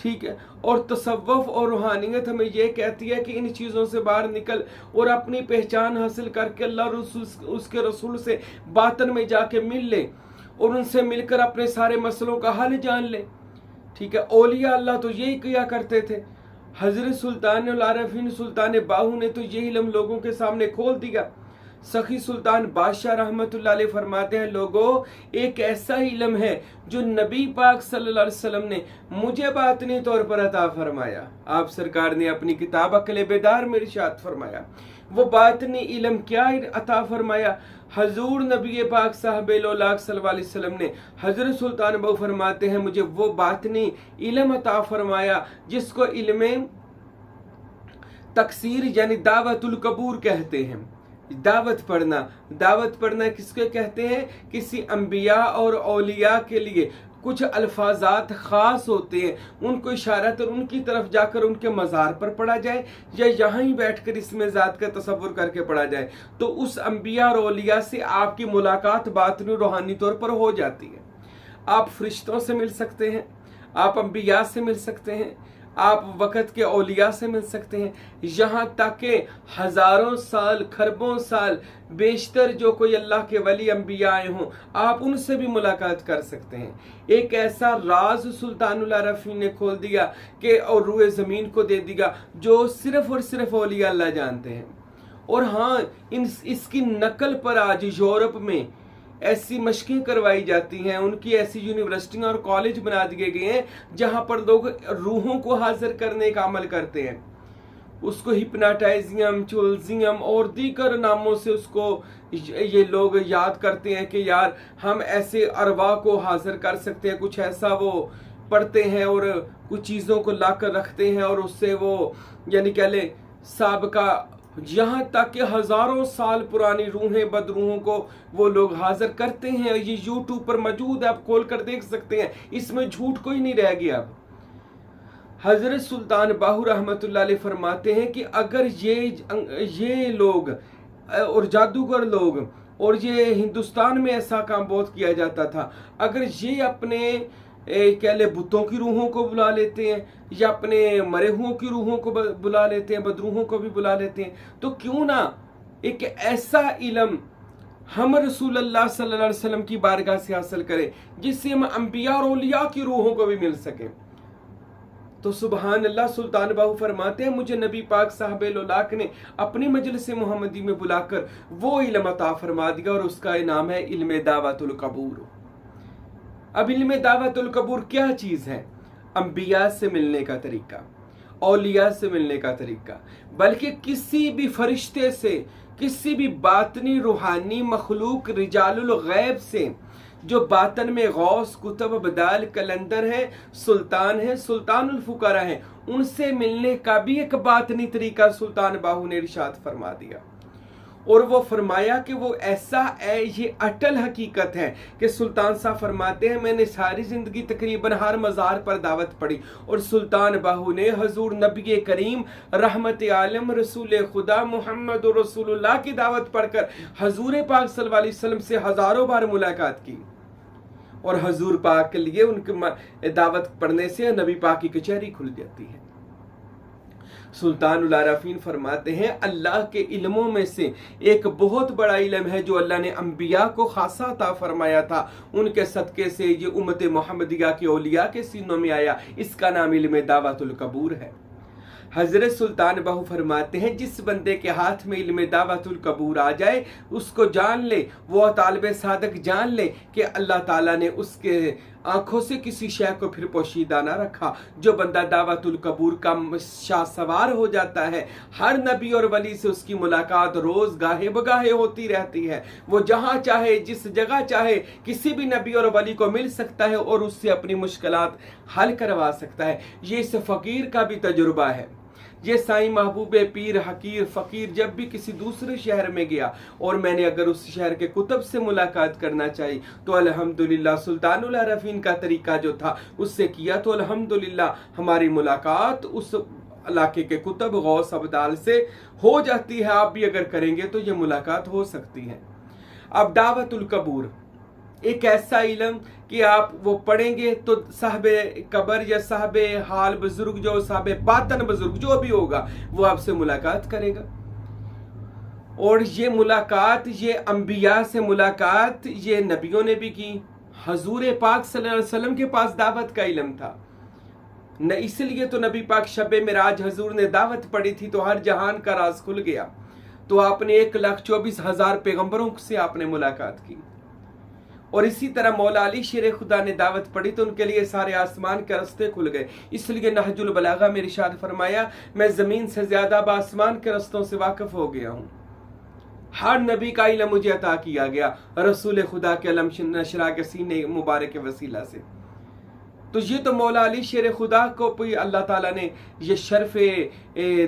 ٹھیک ہے، اور تصوف اور روحانیت ہمیں یہ کہتی ہے کہ ان چیزوں سے باہر نکل اور اپنی پہچان حاصل کر کے اللہ رسول اس کے رسول سے باطن میں جا کے مل لے اور ان سے مل کر اپنے سارے مسئلوں کا حل جان لے، ٹھیک ہے۔ اولیاء اللہ تو یہی کیا کرتے تھے۔ حضرت سلطان العارفین سلطان باہو نے تو یہ علم لوگوں کے سامنے کھول دیا۔ سخی سلطان بادشاہ رحمت اللہ علیہ فرماتے ہیں، لوگوں ایک ایسا علم ہے جو نبی پاک صلی اللہ علیہ وسلم نے مجھے باطنی طور پر عطا فرمایا۔ آپ سرکار نے اپنی کتاب عقل بیدار میں ارشاد فرمایا، وہ باطنی علم کیا عطا فرمایا؟ حضور نبی پاک صاحب لولاک صلی اللہ علیہ وسلم نے حضرت سلطان باہو فرماتے ہیں، مجھے وہ باطنی علم عطا فرمایا جس کو علم تکثیر یعنی دعوت القبور کہتے ہیں۔ دعوت پڑھنا کس کو کہتے ہیں؟ کسی انبیاء اور اولیاء کے لیے کچھ الفاظات خاص ہوتے ہیں، ان کو اشارہ کر ان کی طرف جا کر ان کے مزار پر پڑھا جائے یا یہاں ہی بیٹھ کر اس میں ذات کا تصور کر کے پڑھا جائے، تو اس انبیاء اور اولیاء سے آپ کی ملاقات باطنی روحانی طور پر ہو جاتی ہے۔ آپ فرشتوں سے مل سکتے ہیں، آپ انبیاء سے مل سکتے ہیں، آپ وقت کے اولیاء سے مل سکتے ہیں، یہاں تک کہ ہزاروں سال کھربوں سال بیشتر جو کوئی اللہ کے ولی انبیاء آئے ہوں آپ ان سے بھی ملاقات کر سکتے ہیں۔ ایک ایسا راز سلطان العارفین نے کھول دیا کہ اور روئے زمین کو دے دیا جو صرف اور صرف اولیاء اللہ جانتے ہیں۔ اور ہاں اس کی نقل پر آج یورپ میں ایسی مشقیں کروائی جاتی ہیں، ان کی ایسی یونیورسٹیاں اور کالج بنا دیے گئے ہیں جہاں پر لوگ روحوں کو حاضر کرنے کا عمل کرتے ہیں، اس کو ہپناٹائزیم، چولزیم اور دیگر ناموں سے اس کو یہ لوگ یاد کرتے ہیں کہ یار ہم ایسے ارواح کو حاضر کر سکتے ہیں، کچھ ایسا وہ پڑھتے ہیں اور کچھ چیزوں کو لا کر رکھتے ہیں اور اس سے وہ یعنی کہہ لیں سابقہ، یہاں تک کہ ہزاروں سال پرانی روحیں بدروحوں کو وہ لوگ حاضر کرتے ہیں۔ یہ یوٹیوب پر موجود ہے، آپ کھول کر دیکھ سکتے ہیں، اس میں جھوٹ کوئی نہیں رہ گیا۔ حضرت سلطان باہو رحمت اللہ علیہ فرماتے ہیں کہ اگر یہ لوگ اور جادوگر لوگ، اور یہ ہندوستان میں ایسا کام بہت کیا جاتا تھا، اگر یہ اپنے کہہ لے بتوں کی روحوں کو بلا لیتے ہیں یا اپنے مرے ہوئوں کی روحوں کو بلا لیتے ہیں، بدروحوں کو بھی بلا لیتے ہیں، تو کیوں نہ ایک ایسا علم ہم رسول اللہ صلی اللہ علیہ وسلم کی بارگاہ سے حاصل کریں جس سے ہم انبیاء اور اولیاء کی روحوں کو بھی مل سکیں۔ تو سبحان اللہ، سلطان باہو فرماتے ہیں مجھے نبی پاک صاحب لولاک نے اپنی مجلس محمدی میں بلا کر وہ علم عطا فرما دیا اور اس کا نام ہے علم دعوت القبور۔ اب علم دعوت القبور کیا چیز ہے؟ انبیاء سے ملنے کا طریقہ، اولیاء سے ملنے کا طریقہ، بلکہ کسی بھی فرشتے سے، کسی بھی باطنی روحانی مخلوق رجال الغیب سے جو باطن میں غوث، کتب، بدال، کلندر ہیں، سلطان الفقراء ہیں، ان سے ملنے کا بھی ایک باطنی طریقہ سلطان باہو نے ارشاد فرما دیا۔ اور وہ فرمایا کہ وہ ایسا ہے، یہ اٹل حقیقت ہے کہ سلطان صاحب فرماتے ہیں میں نے ساری زندگی تقریباً ہر مزار پر دعوت پڑھی، اور سلطان باہو نے حضور نبی کریم رحمت عالم رسول خدا محمد رسول اللہ کی دعوت پڑھ کر حضور پاک صلی اللہ علیہ وسلم سے ہزاروں بار ملاقات کی، اور حضور پاک کے لیے ان کی دعوت پڑھنے سے نبی پاک کی کچہری کھل جاتی ہے۔ سلطان العارفین فرماتے ہیں اللہ کے علموں میں سے ایک بہت بڑا علم ہے جو اللہ نے انبیاء کو خاصہ عطا فرمایا تھا، ان کے صدقے سے یہ امت محمدیہ کے اولیاء کے سینوں میں آیا، اس کا نام علم دعوت القبور ہے۔ حضرت سلطان باہو فرماتے ہیں جس بندے کے ہاتھ میں علم دعوت القبور آ جائے اس کو جان لے، وہ طالب صادق جان لے کہ اللہ تعالیٰ نے اس کے آنکھوں سے کسی شے کو پھر پوشیدہ نہ رکھا۔ جو بندہ دعوت القبور کا شاہ سوار ہو جاتا ہے، ہر نبی اور ولی سے اس کی ملاقات روز گاہے بگاہے ہوتی رہتی ہے، وہ جہاں چاہے جس جگہ چاہے کسی بھی نبی اور ولی کو مل سکتا ہے اور اس سے اپنی مشکلات حل کروا سکتا ہے۔ یہ اس فقیر کا بھی تجربہ ہے۔ یہ سائیں محبوب پیر حقیر فقیر جب بھی کسی دوسرے شہر میں گیا اور میں نے اگر اس شہر کے کتب سے ملاقات کرنا چاہی تو الحمدللہ سلطان العارفین کا طریقہ جو تھا اس سے کیا تو الحمدللہ ہماری ملاقات اس علاقے کے کتب غوث ابدال سے ہو جاتی ہے۔ آپ بھی اگر کریں گے تو یہ ملاقات ہو سکتی ہے۔ اب دعوت القبور ایک ایسا علم کہ آپ وہ پڑھیں گے تو صاحب قبر یا صاحب حال بزرگ جو صاحب باطن بزرگ جو بھی ہوگا وہ آپ سے ملاقات کرے گا. اور یہ ملاقات، یہ انبیاء سے ملاقات یہ نبیوں نے بھی کی. حضور پاک صلی اللہ علیہ وسلم کے پاس دعوت کا علم تھا نہ، اس لیے تو نبی پاک شب معراج حضور نے دعوت پڑھی تھی تو ہر جہان کا راز کھل گیا. تو آپ نے 1,24,000 پیغمبروں سے آپ نے ملاقات کی. اور اسی طرح مولا علی شیر خدا نے دعوت پڑھی تو ان کے لیے سارے آسمان کے رستے کھل گئے. اس لیے نہج البلاغہ میں ارشاد فرمایا میں زمین سے زیادہ بآسمان کے رستوں سے واقف ہو گیا ہوں. ہر نبی کا علم مجھے عطا کیا گیا رسول خدا کے علم نشرا کے سینے مبارک کے وسیلہ سے. تو یہ تو مولا علی شیر خدا کو اللہ تعالیٰ نے یہ شرف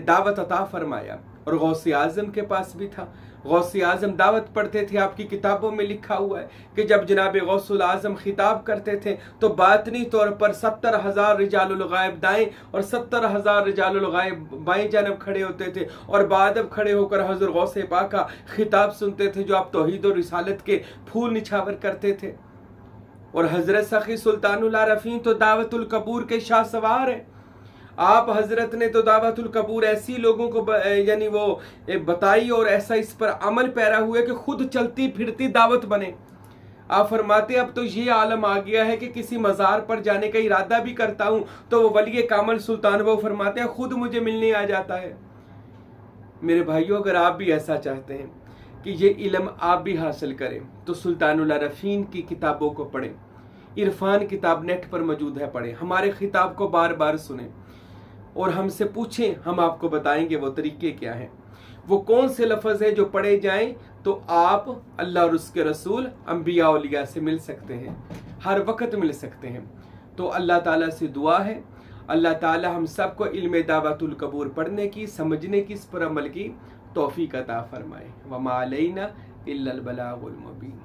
دعوت عطا فرمایا. اور غوث اعظم کے پاس بھی تھا. غوث اعظم دعوت پڑھتے تھے. آپ کی کتابوں میں لکھا ہوا ہے کہ جب جناب غوث الاعظم خطاب کرتے تھے تو باطنی طور پر 70,000 رجال الغائب دائیں اور 70,000 رجال الغائب بائیں جانب کھڑے ہوتے تھے اور بعد اب کھڑے ہو کر حضور غوث پاک کا خطاب سنتے تھے جو آپ توحید و رسالت کے پھول نچھاور کرتے تھے. اور حضرت سخی سلطان العارفین تو دعوت القبور کے شاہ سوار ہیں. آپ حضرت نے تو دعوت القبور ایسی لوگوں کو یعنی وہ بتائی اور ایسا اس پر عمل پیرا ہوئے کہ خود چلتی پھرتی دعوت بنے. آپ فرماتے اب تو یہ عالم آ گیا ہے کہ کسی مزار پر جانے کا ارادہ بھی کرتا ہوں تو وہ ولی کامل سلطان وہ فرماتے ہیں خود مجھے ملنے آ جاتا ہے. میرے بھائیوں اگر آپ بھی ایسا چاہتے ہیں کہ یہ علم آپ بھی حاصل کریں تو سلطان العارفین کی کتابوں کو پڑھیں. عرفان کتاب نیٹ پر موجود ہے، پڑھیں. ہمارے خطاب کو بار بار سنیں اور ہم سے پوچھیں، ہم آپ کو بتائیں گے وہ طریقے کیا ہیں، وہ کون سے لفظ ہیں جو پڑھے جائیں تو آپ اللہ اور اس کے رسول انبیاء اولیاء سے مل سکتے ہیں، ہر وقت مل سکتے ہیں. تو اللہ تعالیٰ سے دعا ہے اللہ تعالیٰ ہم سب کو علم دعوت القبور پڑھنے کی، سمجھنے کی، اس پر عمل کی توفیق عطا فرمائے. وما علینا الا البلاغ المبین.